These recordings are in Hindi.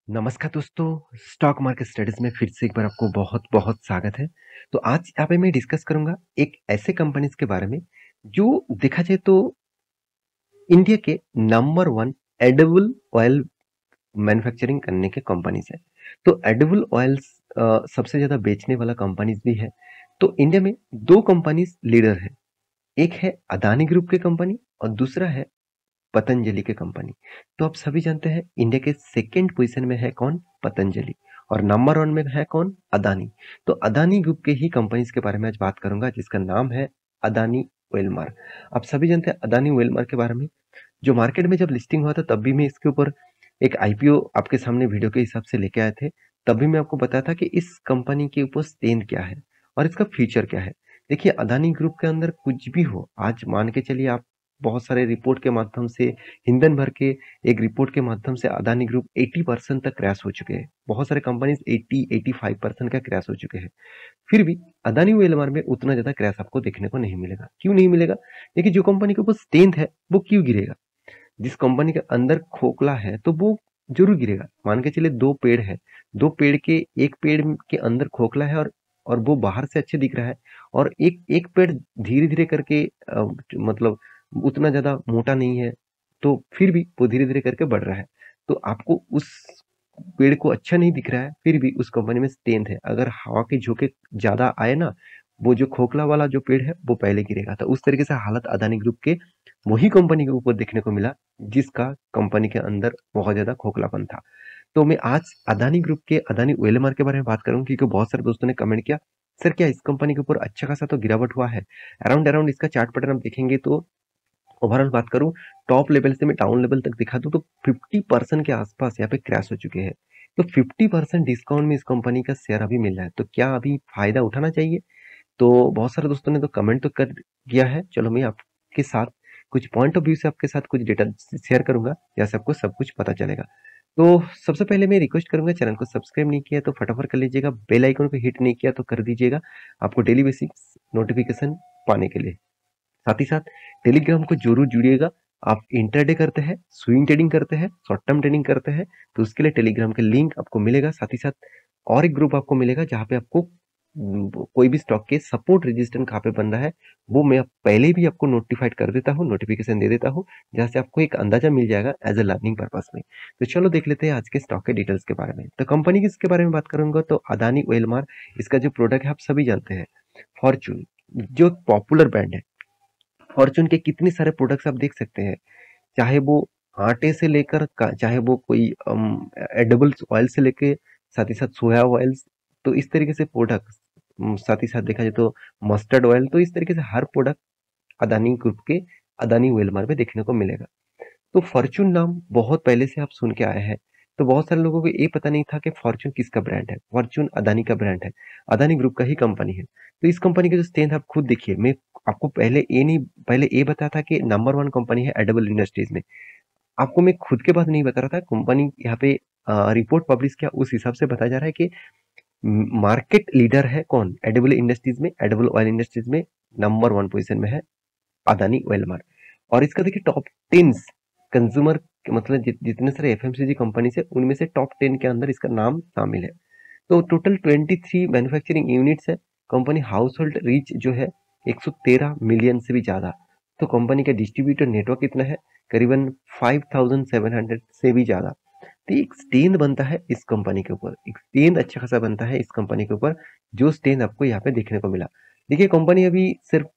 नमस्कार दोस्तों, स्टॉक मार्केट स्टडीज में फिर से एक बार आपको बहुत-बहुत स्वागत है। तो आज यहाँ पे मैं डिस्कस करूँगा एक ऐसे कंपनीज़ के बारे में, जो देखा जाए तो इंडिया के नंबर 1 एडिबल ऑयल मैन्युफैक्चरिंग करने के कंपनीज़ है। तो एडिबल ऑयल्स सबसे ज़्यादा बेचने वाला कंपनीज़ भी है। तो इंडिया में 2 कंपनीज़ लीडर है। एक है अदानी ग्रुप की कंपनी और दूसरा है पतंजलि की कंपनी। तो आप सभी जानते हैं इंडिया के सेकंड पोजीशन में है कौन? पतंजलि। और नंबर 1 में है कौन? अदानी। तो अदानी ग्रुप के ही कंपनीज के बारे में आज बात करूंगा जिसका नाम है अदानी ओइलमार। आप सभी जानते हैं अदानी ओइलमार के बारे में। जो मार्केट में जब लिस्टिंग हुआ था तब भी मैं इसके ऊपर एक आईपीओ आपके सामने वीडियो के हिसाब से लेके आए थे। तब भी मैं आपको बताया था कि इस कंपनी के ऊपर स्ट्रेंथ क्या है और इसका फ्यूचर क्या है। देखिए अदानी ग्रुप के अंदर कुछ भी हो, आज मान के चलिए आप बहुत सारे रिपोर्ट के माध्यम से, हिंदन भर के एक रिपोर्ट के माध्यम से अदानी ग्रुप 80% तक क्रैश हो चुके हैं। बहुत सारे कंपनीज 80-85% का क्रैश हो चुके हैं। फिर भी अदानी ओएलएमआर में उतना ज्यादा क्रैश आपको देखने को नहीं मिलेगा। क्यों नहीं मिलेगा? देखिए जो कंपनी के ऊपर स्ट्रेंथ है वो क्यों गिरेगा? जिस कंपनी के अंदर खोखला है तो वो जरूर गिरेगा। मान के चलिए दो पेड़ है, दो पेड़ के एक पेड़ के अंदर खोखला है और वो बाहर से अच्छे दिख रहा है, और एक एक पेड़ धीरे धीरे करके मतलब उतना ज्यादा मोटा नहीं है, तो फिर भी वो धीरे धीरे करके बढ़ रहा है। तो आपको उस पेड़ को अच्छा नहीं दिख रहा है, फिर भी उस कंपनी में स्ट्रेंथ है। अगर हवा के झोंके ज्यादा आए ना, वो जो खोखला वाला जो पेड़ है वो पहले गिरेगा। तो उस तरीके से हालत अदानी ग्रुप के वही कंपनी के ऊपर देखने को मिला जिसका कंपनी के अंदर बहुत ज्यादा खोखलापन था। तो मैं आज अदानी ग्रुप के अदानी ओएलएमआर के बारे में बात करूं क्योंकि बहुत सारे दोस्तों ने कमेंट किया, सर क्या इस कंपनी के ऊपर अच्छा खासा तो गिरावट हुआ है। अराउंड अराउंड इसका चार्ट पैटर्न आप देखेंगे तो ओवरऑल बात करूं, टॉप लेवल से मैं डाउन लेवल तक दिखा दूं तो 50% के आसपास यहाँ पे क्रैश हो चुके हैं। तो 50% डिस्काउंट में इस कंपनी का शेयर अभी मिल रहा है, तो क्या अभी फायदा उठाना चाहिए? तो बहुत सारे दोस्तों ने तो कमेंट तो कर दिया है। चलो मैं आपके साथ कुछ पॉइंट ऑफ व्यू से आपके साथ कुछ डेटा शेयर करूंगा, जैसे आपको सब कुछ पता चलेगा। तो सबसे पहले मैं रिक्वेस्ट करूंगा, चैनल को सब्सक्राइब नहीं किया तो फटाफट कर लीजिएगा, बेल आइकन को हिट नहीं किया तो कर दीजिएगा, आपको डेली बेसिक्स नोटिफिकेशन पाने के लिए। साथ ही साथ टेलीग्राम को जरूर जुड़िएगा। आप इंटरडे करते हैं, स्विंग ट्रेडिंग करते हैं, शॉर्ट टर्म ट्रेडिंग करते हैं, तो उसके लिए टेलीग्राम के लिंक आपको मिलेगा। साथ ही साथ और एक ग्रुप आपको मिलेगा जहाँ पे आपको कोई भी स्टॉक के सपोर्ट रेजिस्टेंस कहाँ पे बन रहा है वो मैं पहले भी आपको नोटिफाइड कर देता हूँ, नोटिफिकेशन दे देता हूँ, जहाँ से आपको एक अंदाजा मिल जाएगा एज ए लर्निंग पर्पस में। तो चलो देख लेते हैं आज के स्टॉक के डिटेल्स के बारे में। तो कंपनी की इसके बारे में बात करूंगा तो अदानी ओएलमार, इसका जो प्रोडक्ट है आप सभी जानते हैं, फॉर्चून, जो पॉपुलर ब्रांड है। फॉर्चून के कितने सारे प्रोडक्ट्स आप देख सकते हैं, चाहे वो आटे से लेकर चाहे वो कोई एडिबल्स ऑयल से लेके साथ ही साथ सोया ऑयल्स, तो इस तरीके से प्रोडक्ट्स, साथ ही साथ देखा जाए तो मस्टर्ड ऑयल, तो इस तरीके से हर प्रोडक्ट अदानी ग्रुप के अदानी वेलमार में देखने को मिलेगा। तो फॉर्चून नाम बहुत पहले से आप सुन के आए हैं। तो बहुत सारे लोगों को ये पता नहीं था कि फॉर्चून किसका ब्रांड है। फॉर्चून अदानी का ब्रांड है, अदानी ग्रुप का ही कंपनी है। तो इस कंपनी के जो स्ट्रेंथ आप खुद देखिए, मैं आपको पहले ये बताया था कि नंबर 1 कंपनी है एडिबल इंडस्ट्रीज में। आपको मैं खुद के बात नहीं बता रहा था, कंपनी यहाँ पे रिपोर्ट पब्लिश किया उस हिसाब से बताया जा रहा है कि मार्केट लीडर है कौन एडिबल इंडस्ट्रीज में, एडिबल ऑयल इंडस्ट्रीज में नंबर 1 पोजीशन में है अदानी ओएलमार। और इसका देखिए टॉप 10 कंज्यूमर, मतलब जितने सारे एफएमसीजी कंपनी है उनमें से टॉप 10 के अंदर इसका नाम शामिल है। तो टोटल 23 मैन्युफैक्चरिंग यूनिट्स है। कंपनी हाउस होल्ड रीच जो है 113 मिलियन से भी ज्यादा। तो कंपनी का डिस्ट्रीब्यूटर नेटवर्क कितना है? करीबन 5700 से भी ज्यादा। तो एक स्टेन बनता है इस कंपनी के ऊपर, एक स्टेन अच्छा खासा बनता है इस कंपनी के ऊपर, जो स्टेन आपको यहाँ पे देखने को मिला। देखिए कंपनी अभी सिर्फ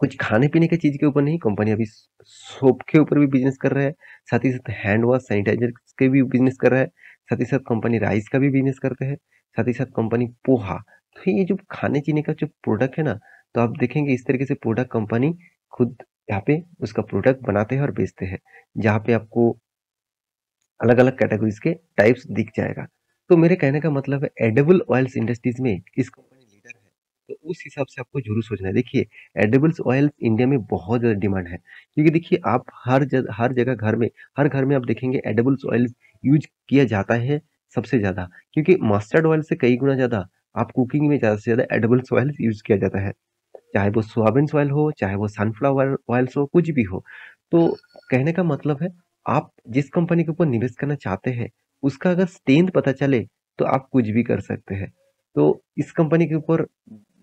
कुछ खाने पीने की चीज के ऊपर नहीं, कंपनी अभी सोप के ऊपर भी बिजनेस कर रहा है, साथ ही साथ हैंड वॉश सैनिटाइजर के भी बिजनेस कर रहा है, साथ ही साथ कंपनी राइस का भी बिजनेस करते हैं, साथ ही साथ कंपनी पोहा। तो ये जो खाने पीने का जो प्रोडक्ट है ना, तो आप देखेंगे इस तरीके से प्रोडक्ट कंपनी खुद यहाँ पे उसका प्रोडक्ट बनाते हैं और बेचते हैं, जहाँ पे आपको अलग अलग कैटेगरीज के टाइप्स दिख जाएगा। तो मेरे कहने का मतलब है एडिबल ऑयल्स इंडस्ट्रीज में इस कंपनी लीडर है, तो उस हिसाब से आपको जरूर सोचना है। देखिए एडिबल्स ऑयल इंडिया में बहुत ज्यादा डिमांड है, क्योंकि देखिए आप हर जगह घर में, हर घर में आप देखेंगे एडिबल्स ऑयल यूज किया जाता है सबसे ज्यादा, क्योंकि मस्टर्ड ऑयल से कई गुना ज्यादा आप कुकिंग में ज्यादा से ज्यादा एडिबल्स ऑयल यूज किया जाता है, चाहे वो सोयाबीन ऑयल हो, चाहे वो सनफ्लावर ऑयल्स हो, कुछ भी हो। तो कहने का मतलब है, आप जिस कंपनी के ऊपर निवेश करना चाहते हैं उसका अगर स्ट्रेंथ पता चले तो आप कुछ भी कर सकते हैं। तो इस कंपनी के ऊपर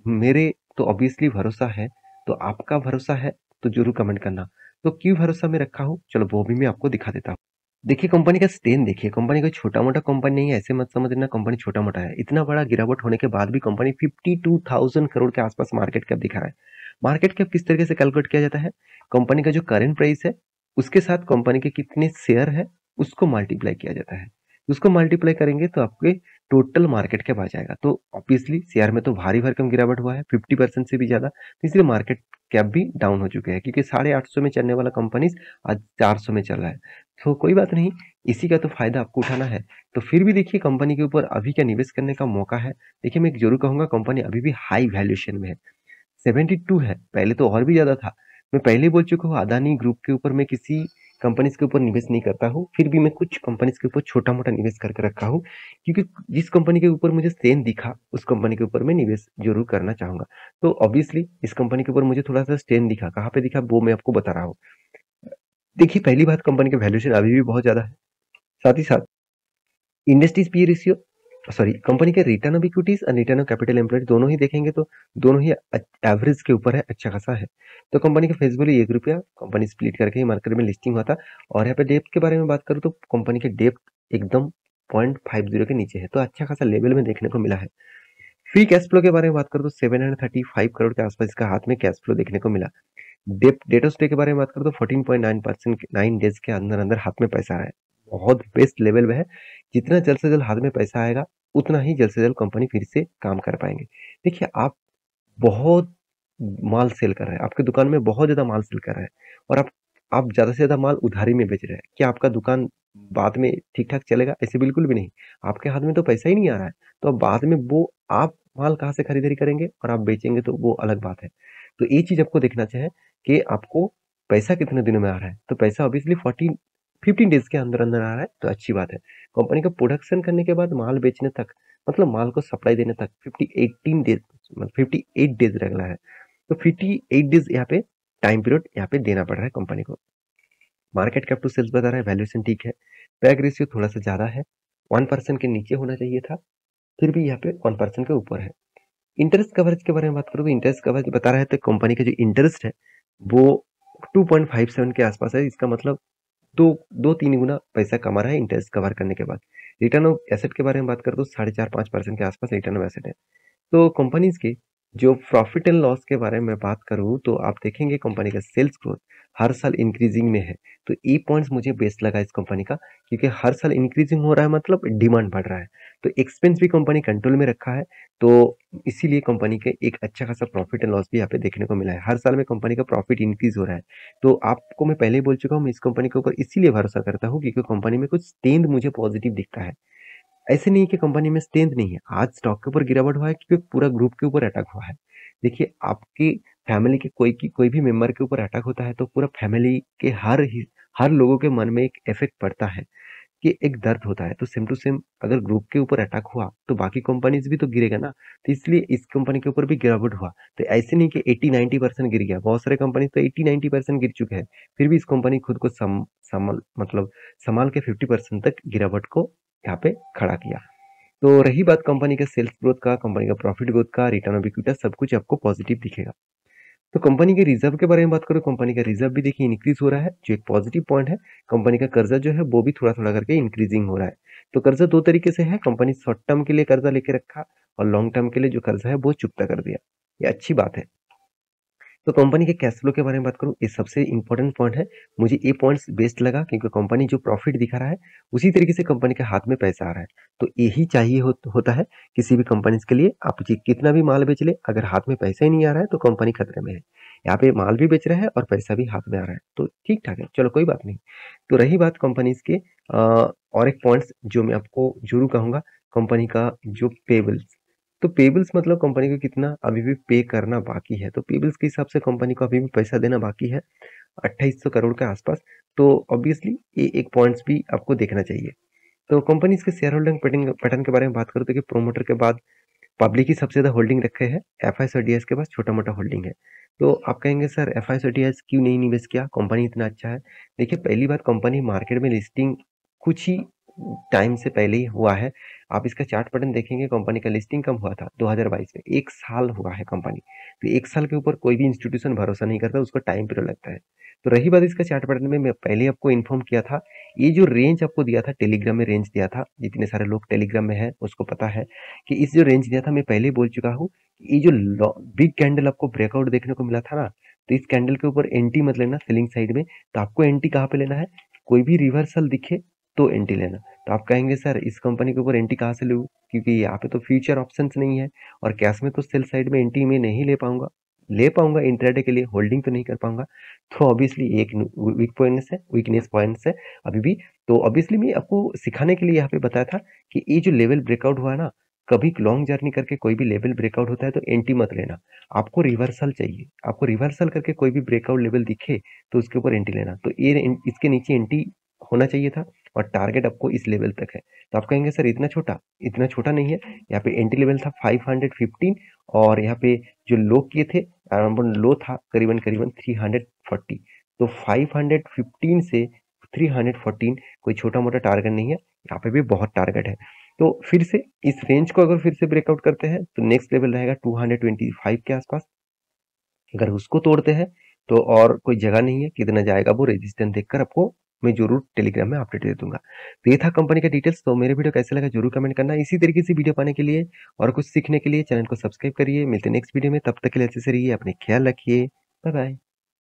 मेरे तो ऑब्वियसली भरोसा है, तो आपका भरोसा है तो ज़रूर कमेंट करना। तो क्यों भरोसा मैं रखा हूँ, चलो वो भी मैं आपको दिखा देता हूँ। देखिए कंपनी का स्ट्रेंथ देखिए, कंपनी कोई छोटा-मोटा कंपनी नहीं है, ऐसे मत समझना कंपनी छोटा-मोटा है। इतना बड़ा गिरावट होने के बाद भी कंपनी 52,000 करोड़ के आसपास मार्केट कैप दिखा रहा है। मार्केट कैप किस तरीके से कैलकुलेट किया जाता है? कंपनी का जो करंट प्राइस है, उसके साथ कंपनी के कितने शेयर है, उसको मल्टीप्लाई किया जाता है। उसको मल्टीप्लाई करेंगे तो आपके टोटल मार्केट कैप आ जाएगा। तो ऑब्वियसली शेयर में तो भारी भरकम गिरावट हुआ है 50% से भी ज़्यादा, तो इसलिए मार्केट कैप भी डाउन हो चुके हैं क्योंकि 850 में चलने वाला कंपनीज़ आज 400 में चल रहा है। तो कोई बात नहीं, इसी का तो फ़ायदा आपको उठाना है। तो फिर भी देखिए कंपनी के ऊपर अभी क्या निवेश करने का मौका है। देखिए मैं एक ज़रूर कहूँगा कंपनी अभी भी हाई वैल्यूएशन में है। 72 है, पहले तो और भी ज़्यादा था। मैं पहले ही बोल चुका हूँ अदानी ग्रुप के ऊपर मैं किसी कंपनीज़ के ऊपर निवेश नहीं करता हूँ, फिर भी मैं कुछ कंपनीज़ के ऊपर छोटा-मोटा निवेश करके रखा हूँ, क्योंकि जिस कंपनी के ऊपर मुझे सेंस दिखा, उस कंपनी के ऊपर मैं निवेश ज़रूर करना चाहूँगा। तो ऑब्वियसली इस कंपनी के ऊपर मुझे थोड़ा-सा स्ट्रेंथ दिखा, कहाँ पे दिखा वो मैं आपको बता रहा हूँ। देखिए पहली बात कंपनी का वैल्यूएशन अभी भी बहुत ज़्यादा है, साथ ही साथ industries P ratio sorry company के रिटर्न ऑफ इक्विटीज और रिटर्न ऑफ कैपिटल एम्प्लॉयड दोनों ही देखेंगे तो दोनों ही एवरेज के ऊपर है, अच्छा खासा है। तो कंपनी का फेस वैल्यू ₹1 कंपनी स्प्लिट करके ही मार्केट में लिस्टिंग हुआ था। और यहाँ पे डेप्थ के बारे में बात करूँ तो कंपनी के डेप्थ एकदम 0.50 के नीचे है, तो अच्छा खासा लेवल में देखने को मिला है। फ्री कैश फ्लो के बारे में बात करूँ तो 735 करोड़ के आसपास इसका हाथ में कैश फ्लो देखने को मिला। डेट ऑफ स्टे के बारे में बात करूँ तो 14.9% 9 डेज के अंदर अंदर हाथ में पैसा आया है। बहुत बेस्ट लेवल में है। जितना जल्द से जल्द हाथ में पैसा आएगा उतना ही जल्द से जल्द कंपनी फिर से काम कर पाएंगे। देखिए आप बहुत माल सेल कर रहे हैं, आपके दुकान में बहुत ज्यादा माल सेल कर रहे हैं और आप ज्यादा से ज्यादा माल उधारी में बेच रहे हैं। क्या आपका दुकान बाद में ठीक ठाक चलेगा? ऐसे बिल्कुल भी नहीं। आपके हाथ में तो पैसा ही नहीं आ रहा है, तो अब बाद में वो आप माल कहाँ से खरीदारी करेंगे और आप बेचेंगे तो वो अलग बात है। तो ये चीज आपको देखना चाहिए कि आपको पैसा कितने दिनों में आ रहा है। तो पैसा ऑब्वियसली 15 डेज के अंदर अंदर आ रहा है तो अच्छी बात है। कंपनी का प्रोडक्शन करने के बाद माल बेचने तक मतलब माल को सप्लाई देने तक 58 डेज लगना है। तो 58 डेज यहाँ पे टाइम पीरियड यहाँ पे देना पड़ रहा है कंपनी को। मार्केट कैप टू सेल्स बता रहा है, वैल्यूएशन ठीक है। पैग रेशियो थोड़ा सा ज्यादा है, 1% के नीचे होना चाहिए था, फिर भी यहाँ पे 1% के ऊपर है। इंटरेस्ट कवरेज के बारे में बात करूँ तो इंटरेस्ट कवरेज बता रहा है तो कंपनी का जो इंटरेस्ट है वो 2.57 के आसपास है। इसका मतलब दो तीन गुना पैसा कमा रहा है इंटरेस्ट कवर करने के बाद। रिटर्न ऑफ एसेट के बारे में बात करें तो 4.5-5% के आसपास रिटर्न ऑफ एसेट है। तो कंपनीज के जो प्रॉफिट एंड लॉस के बारे में बात करूं तो आप देखेंगे कंपनी का सेल्स ग्रोथ हर साल इंक्रीजिंग में है। तो ये पॉइंट्स मुझे बेस्ट लगा इस कंपनी का, क्योंकि हर साल इंक्रीजिंग हो रहा है मतलब डिमांड बढ़ रहा है। तो एक्सपेंस भी कंपनी कंट्रोल में रखा है, तो इसीलिए कंपनी के एक अच्छा खासा प्रॉफिट एंड लॉस भी यहाँ पे देखने को मिला है। हर साल में कंपनी का प्रॉफिट इंक्रीज हो रहा है। तो आपको मैं पहले ही बोल चुका हूँ, मैं इस कंपनी के ऊपर इसीलिए भरोसा करता हूँ क्योंकि कंपनी में कुछ ट्रेंड मुझे पॉजिटिव दिखता है। ऐसे नहीं कि कंपनी में स्ट्रेंथ नहीं है। आज स्टॉक के ऊपर गिरावट हुआ है क्योंकि पूरा ग्रुप के ऊपर अटैक हुआ है। देखिए आपकी फैमिली के कोई भी मेंबर के ऊपर अटैक होता है तो पूरा फैमिली के हर लोगों के मन में एक इफेक्ट पड़ता है कि एक दर्द होता है। तो सेम टू सेम अगर ग्रुप के ऊपर अटैक हुआ तो बाकी कंपनीज भी तो गिरेगा ना। तो इसलिए इस कंपनी के ऊपर भी गिरावट हुआ। तो ऐसे नहीं कि 80-90% गिर गया, बहुत सारे कंपनी तो 80-90% गिर चुके हैं, फिर भी इस कंपनी खुद को संभाल के 50% तक गिरावट को यहाँ पे खड़ा किया। तो रही बात कंपनी के सेल्स ग्रोथ का, कंपनी का प्रॉफिट ग्रोथ का, रिटर्न ऑफ इक्विटी, सब कुछ आपको पॉजिटिव दिखेगा। तो कंपनी के रिजर्व के बारे में बात करो, कंपनी का रिजर्व भी देखिए इंक्रीज हो रहा है, जो एक पॉजिटिव पॉइंट है। कंपनी का कर्जा जो है वो भी थोड़ा थोड़ा करके इंक्रीजिंग हो रहा है। तो कर्जा दो तरीके से है, कंपनी शॉर्ट टर्म के लिए कर्जा लेके रखा और लॉन्ग टर्म के लिए जो कर्जा है वो चुकता कर दिया। ये अच्छी बात है। तो कंपनी के कैश फ्लो के बारे में बात करूँ, ये सबसे इंपॉर्टेंट पॉइंट है। मुझे ये पॉइंट्स बेस्ट लगा क्योंकि कंपनी जो प्रॉफिट दिखा रहा है उसी तरीके से कंपनी के हाथ में पैसा आ रहा है। तो यही चाहिए होता है किसी भी कंपनी के लिए। आप कितना भी माल बेच ले, अगर हाथ में पैसा ही नहीं आ रहा है तो कंपनी खतरे में है। यहाँ पे माल भी बेच रहा है और पैसा भी हाथ में आ रहा है, तो ठीक ठाक है, चलो कोई बात नहीं। तो रही बात कंपनीज के और एक पॉइंट्स जो मैं आपको जरूर कहूंगा, कंपनी का जो पेबल्स। तो पेबल्स मतलब कंपनी को कितना अभी भी पे करना बाकी है। तो पेबल्स के हिसाब से कंपनी को अभी भी पैसा देना बाकी है 2800 करोड़ के आसपास। तो ऑब्वियसली ये एक पॉइंट्स भी आपको देखना चाहिए। तो कंपनी के शेयर होल्डिंग पैटर्न के बारे में बात करूँ तो कि प्रोमोटर के बाद पब्लिक ही सबसे ज्यादा होल्डिंग रखे हैं, एफ आई के पास छोटा मोटा होल्डिंग है। तो आप कहेंगे सर एफ आई क्यों नहीं निवेश किया, कंपनी इतना अच्छा है। देखिए पहली बात, कंपनी मार्केट में लिस्टिंग कुछ ही टाइम से पहले ही हुआ है। आप इसका चार्ट पैटर्न देखेंगे, कंपनी का लिस्टिंग कब हुआ था 2022 में, 1 साल हुआ है कंपनी। तो 1 साल के ऊपर कोई भी इंस्टीट्यूशन भरोसा नहीं करता, उसको टाइम पीरियड लगता है। तो रही बात इसका चार्ट पैटर्न में, मैं पहले आपको इन्फॉर्म किया था, ये जो रेंज आपको दिया था टेलीग्राम में, रेंज दिया था, जितने सारे लोग टेलीग्राम में है उसको पता है कि इस जो रेंज दिया था, मैं पहले ही बोल चुका हूँ, ये जो बिग कैंडल आपको ब्रेकआउट देखने को मिला था ना, तो इस कैंडल के ऊपर एंटी मत लेना सेलिंग साइड में। तो आपको एंटी कहाँ पे लेना है, कोई भी रिवर्सल दिखे तो एंटी लेना। तो आप कहेंगे सर इस कंपनी के ऊपर एंटी कहाँ से लूँ, क्योंकि यहाँ पे तो फ्यूचर ऑप्शंस नहीं है और कैश में तो सेल साइड में एंटी में नहीं ले पाऊंगा इंट्राडे के लिए, होल्डिंग तो नहीं कर पाऊंगा। तो ऑब्वियसली एक वीकनेस पॉइंट्स है अभी भी। तो ऑब्वियसली मैं आपको सिखाने के लिए यहाँ पे बताया था कि ये जो लेवल ब्रेकआउट हुआ है ना, कभी लॉन्ग जर्नी करके कोई भी लेवल ब्रेकआउट होता है तो एंटी मत लेना, आपको रिवर्सल चाहिए। आपको रिवर्सल करके कोई भी ब्रेकआउट लेवल दिखे तो उसके ऊपर एंटी लेना। तो ये इसके नीचे एंटी होना चाहिए था और टारगेट आपको इस लेवल तक है। तो आप कहेंगे सर इतना छोटा नहीं है। यहाँ पे एंट्री लेवल था 515 और यहाँ पे जो लो किए थे अराउंड लो था करीबन करीबन 340। तो 515 से 314 कोई छोटा मोटा टारगेट नहीं है, यहाँ पे भी बहुत टारगेट है। तो फिर से इस रेंज को अगर फिर से ब्रेकआउट करते हैं तो नेक्स्ट लेवल रहेगा 225 के आसपास। अगर उसको तोड़ते हैं तो और कोई जगह नहीं है, कितना जाएगा वो रेजिस्टेंस देखकर आपको मैं जरूर टेलीग्राम में अपडेट दे दूंगा। तो ये था कंपनी का डिटेल्स। तो मेरे वीडियो कैसे लगा जरूर कमेंट करना। इसी तरीके से वीडियो पाने के लिए और कुछ सीखने के लिए चैनल को सब्सक्राइब करिए। मिलते नेक्स्ट वीडियो में, तब तक के लिए अच्छे से रहिए, अपने ख्याल रखिए। Bye bye.